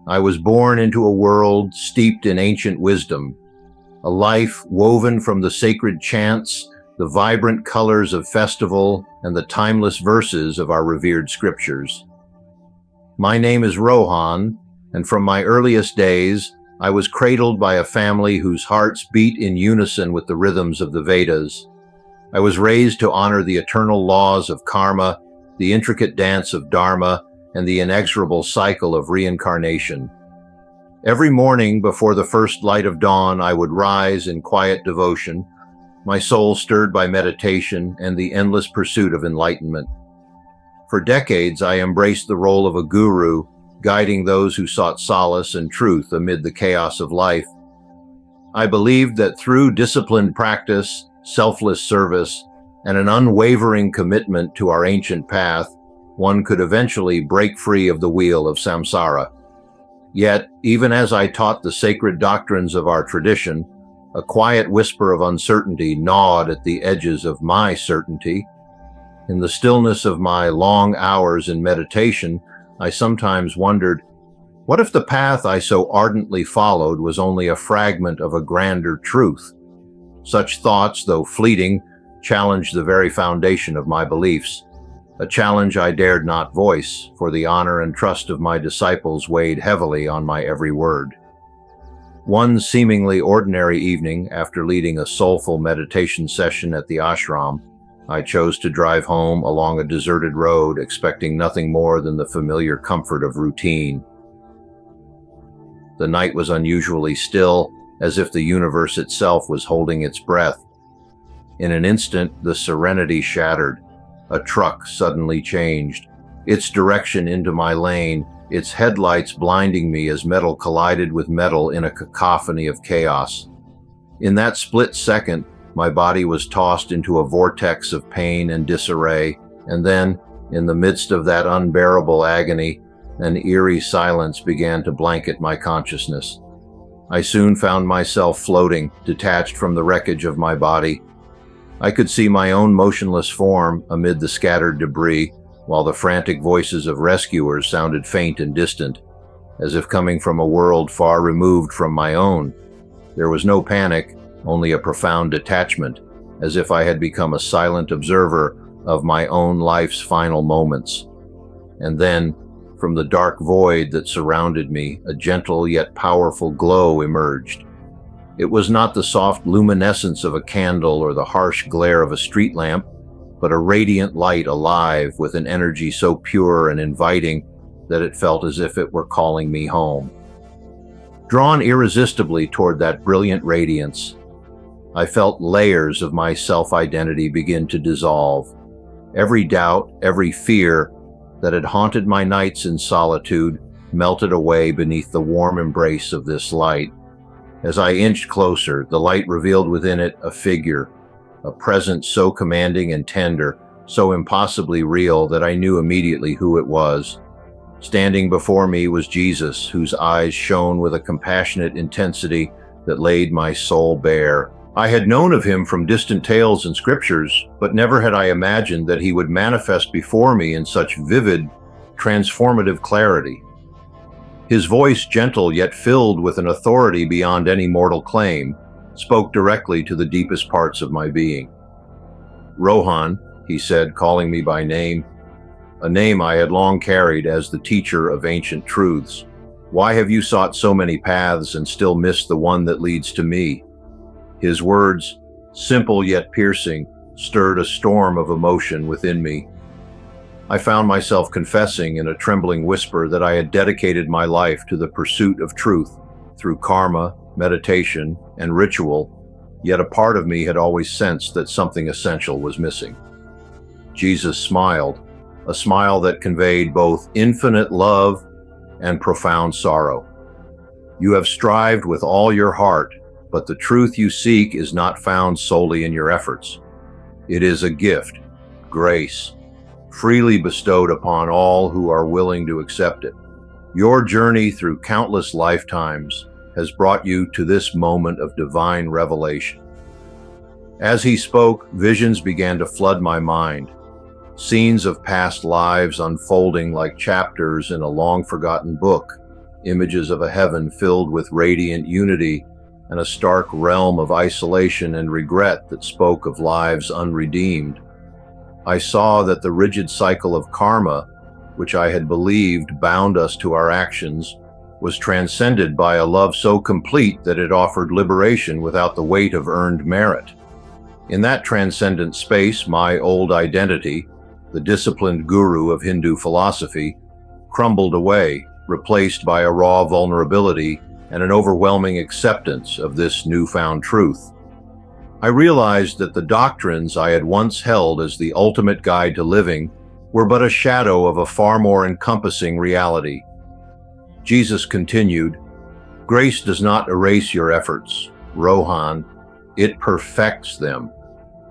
I was born into a world steeped in ancient wisdom, a life woven from the sacred chants, the vibrant colors of festival, and the timeless verses of our revered scriptures. My name is Rohan, and from my earliest days, I was cradled by a family whose hearts beat in unison with the rhythms of the Vedas. I was raised to honor the eternal laws of karma, the intricate dance of dharma, and the inexorable cycle of reincarnation. Every morning before the first light of dawn, I would rise in quiet devotion, my soul stirred by meditation and the endless pursuit of enlightenment. For decades, I embraced the role of a guru, guiding those who sought solace and truth amid the chaos of life. I believed that through disciplined practice, selfless service, and an unwavering commitment to our ancient path, one could eventually break free of the wheel of samsara. Yet, even as I taught the sacred doctrines of our tradition, a quiet whisper of uncertainty gnawed at the edges of my certainty. In the stillness of my long hours in meditation, I sometimes wondered, what if the path I so ardently followed was only a fragment of a grander truth? Such thoughts, though fleeting, challenged the very foundation of my beliefs. A challenge I dared not voice, for the honor and trust of my disciples weighed heavily on my every word. One seemingly ordinary evening, after leading a soulful meditation session at the ashram, I chose to drive home along a deserted road, expecting nothing more than the familiar comfort of routine. The night was unusually still, as if the universe itself was holding its breath. In an instant, the serenity shattered. A truck suddenly changed, its direction into my lane, its headlights blinding me as metal collided with metal in a cacophony of chaos. In that split second, my body was tossed into a vortex of pain and disarray, and then, in the midst of that unbearable agony, an eerie silence began to blanket my consciousness. I soon found myself floating, detached from the wreckage of my body. I could see my own motionless form amid the scattered debris, while the frantic voices of rescuers sounded faint and distant, as if coming from a world far removed from my own. There was no panic, only a profound detachment, as if I had become a silent observer of my own life's final moments. And then, from the dark void that surrounded me, a gentle yet powerful glow emerged. It was not the soft luminescence of a candle or the harsh glare of a street lamp, but a radiant light alive with an energy so pure and inviting that it felt as if it were calling me home. Drawn irresistibly toward that brilliant radiance, I felt layers of my self-identity begin to dissolve. Every doubt, every fear that had haunted my nights in solitude melted away beneath the warm embrace of this light. As I inched closer, the light revealed within it a figure, a presence so commanding and tender, so impossibly real that I knew immediately who it was. Standing before me was Jesus, whose eyes shone with a compassionate intensity that laid my soul bare. I had known of him from distant tales and scriptures, but never had I imagined that he would manifest before me in such vivid, transformative clarity. His voice, gentle yet filled with an authority beyond any mortal claim, spoke directly to the deepest parts of my being. "Rohan," he said, calling me by name, a name I had long carried as the teacher of ancient truths. "Why have you sought so many paths and still missed the one that leads to me?" His words, simple yet piercing, stirred a storm of emotion within me. I found myself confessing in a trembling whisper that I had dedicated my life to the pursuit of truth through karma, meditation, and ritual, yet a part of me had always sensed that something essential was missing. Jesus smiled, a smile that conveyed both infinite love and profound sorrow. "You have strived with all your heart, but the truth you seek is not found solely in your efforts. It is a gift, grace, freely bestowed upon all who are willing to accept it. Your journey through countless lifetimes has brought you to this moment of divine revelation." As he spoke, visions began to flood my mind, scenes of past lives unfolding like chapters in a long-forgotten book. images of a heaven filled with radiant unity and a stark realm of isolation and regret that spoke of lives unredeemed. I saw that the rigid cycle of karma, which I had believed bound us to our actions, was transcended by a love so complete that it offered liberation without the weight of earned merit. In that transcendent space, my old identity, the disciplined guru of Hindu philosophy, crumbled away, replaced by a raw vulnerability and an overwhelming acceptance of this newfound truth. I realized that the doctrines I had once held as the ultimate guide to living were but a shadow of a far more encompassing reality. Jesus continued, "Grace does not erase your efforts, Rohan, it perfects them.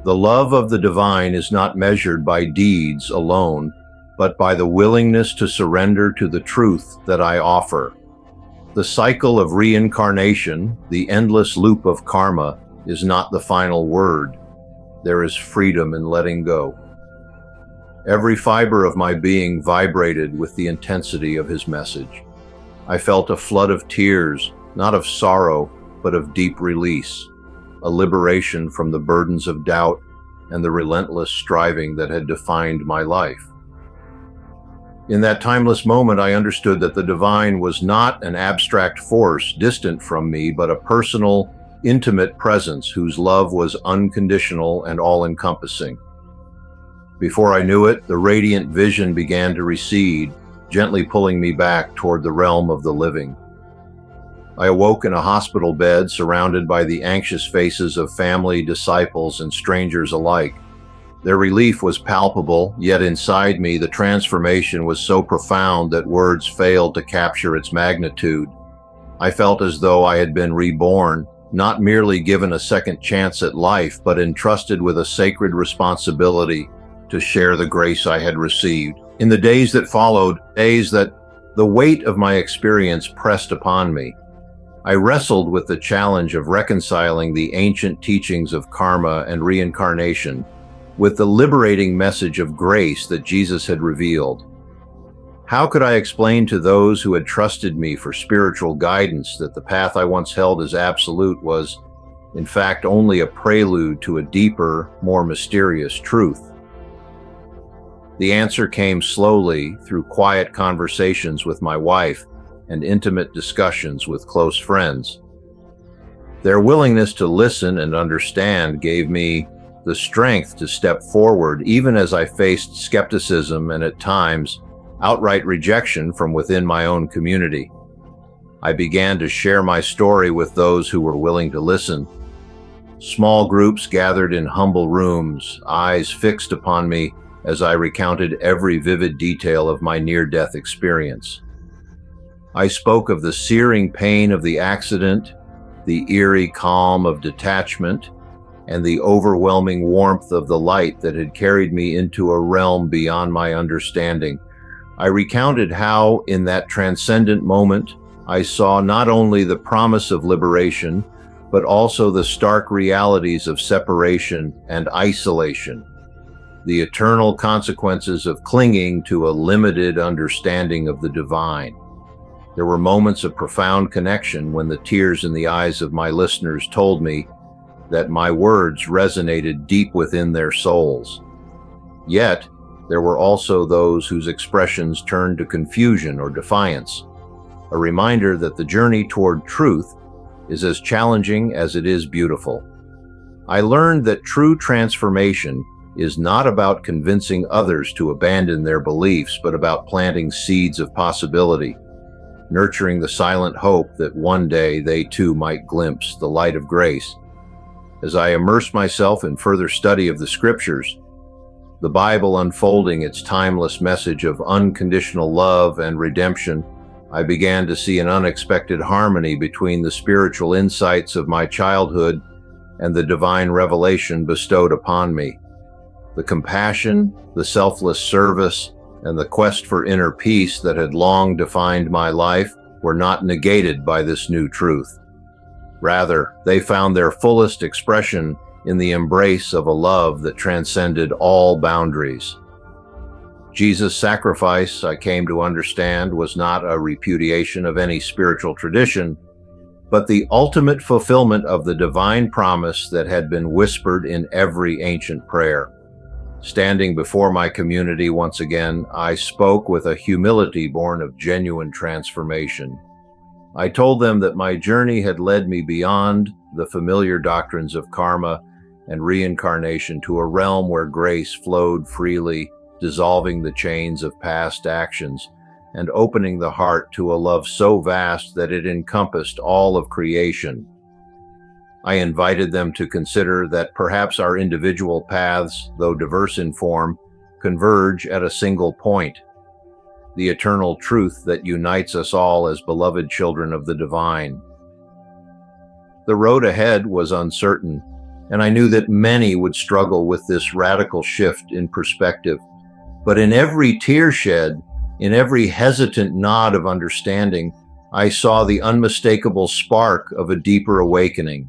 The love of the divine is not measured by deeds alone, but by the willingness to surrender to the truth that I offer. The cycle of reincarnation, the endless loop of karma, is not the final word. There is freedom in letting go." Every fiber of my being vibrated with the intensity of his message. I felt a flood of tears, not of sorrow, but of deep release, a liberation from the burdens of doubt and the relentless striving that had defined my life. In that timeless moment, I understood that the divine was not an abstract force distant from me, but a personal, intimate presence whose love was unconditional and all-encompassing. Before I knew it, the radiant vision began to recede, gently pulling me back toward the realm of the living. I awoke in a hospital bed, surrounded by the anxious faces of family, disciples, and strangers alike. Their relief was palpable, yet inside me the transformation was so profound that words failed to capture its magnitude. I felt as though I had been reborn, not merely given a second chance at life, but entrusted with a sacred responsibility to share the grace I had received. In the days that followed, days that the weight of my experience pressed upon me, I wrestled with the challenge of reconciling the ancient teachings of karma and reincarnation with the liberating message of grace that Jesus had revealed. How could I explain to those who had trusted me for spiritual guidance that the path I once held as absolute was, in fact, only a prelude to a deeper, more mysterious truth? The answer came slowly through quiet conversations with my wife and intimate discussions with close friends. Their willingness to listen and understand gave me the strength to step forward, even as I faced skepticism and at times outright rejection from within my own community. I began to share my story with those who were willing to listen. Small groups gathered in humble rooms, eyes fixed upon me as I recounted every vivid detail of my near-death experience. I spoke of the searing pain of the accident, the eerie calm of detachment, and the overwhelming warmth of the light that had carried me into a realm beyond my understanding. I recounted how, in that transcendent moment, I saw not only the promise of liberation, but also the stark realities of separation and isolation, the eternal consequences of clinging to a limited understanding of the divine. There were moments of profound connection when the tears in the eyes of my listeners told me that my words resonated deep within their souls. Yet, there were also those whose expressions turned to confusion or defiance, a reminder that the journey toward truth is as challenging as it is beautiful. I learned that true transformation is not about convincing others to abandon their beliefs, but about planting seeds of possibility, nurturing the silent hope that one day they too might glimpse the light of grace. As I immersed myself in further study of the scriptures, the Bible unfolding its timeless message of unconditional love and redemption, I began to see an unexpected harmony between the spiritual insights of my childhood and the divine revelation bestowed upon me. The compassion, the selfless service, and the quest for inner peace that had long defined my life were not negated by this new truth. Rather, they found their fullest expression in the embrace of a love that transcended all boundaries. Jesus' sacrifice, I came to understand, was not a repudiation of any spiritual tradition, but the ultimate fulfillment of the divine promise that had been whispered in every ancient prayer. Standing before my community once again, I spoke with a humility born of genuine transformation. I told them that my journey had led me beyond the familiar doctrines of karma and reincarnation to a realm where grace flowed freely, dissolving the chains of past actions and opening the heart to a love so vast that it encompassed all of creation. I invited them to consider that perhaps our individual paths, though diverse in form, converge at a single point: the eternal truth that unites us all as beloved children of the divine. The road ahead was uncertain, and I knew that many would struggle with this radical shift in perspective. But in every tear shed, in every hesitant nod of understanding, I saw the unmistakable spark of a deeper awakening,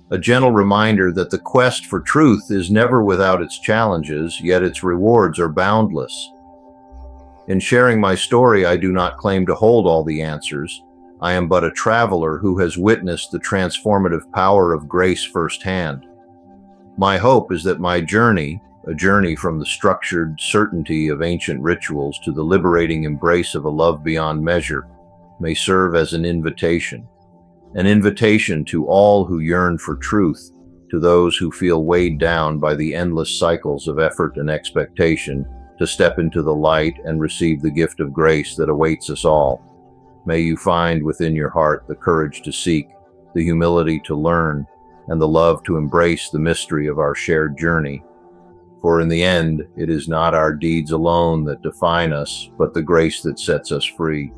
a gentle reminder that the quest for truth is never without its challenges, yet its rewards are boundless. In sharing my story, I do not claim to hold all the answers. I am but a traveler who has witnessed the transformative power of grace firsthand. My hope is that my journey, a journey from the structured certainty of ancient rituals to the liberating embrace of a love beyond measure, may serve as an invitation to all who yearn for truth, to those who feel weighed down by the endless cycles of effort and expectation, to step into the light and receive the gift of grace that awaits us all. May you find within your heart the courage to seek, the humility to learn, and the love to embrace the mystery of our shared journey. For in the end, it is not our deeds alone that define us, but the grace that sets us free.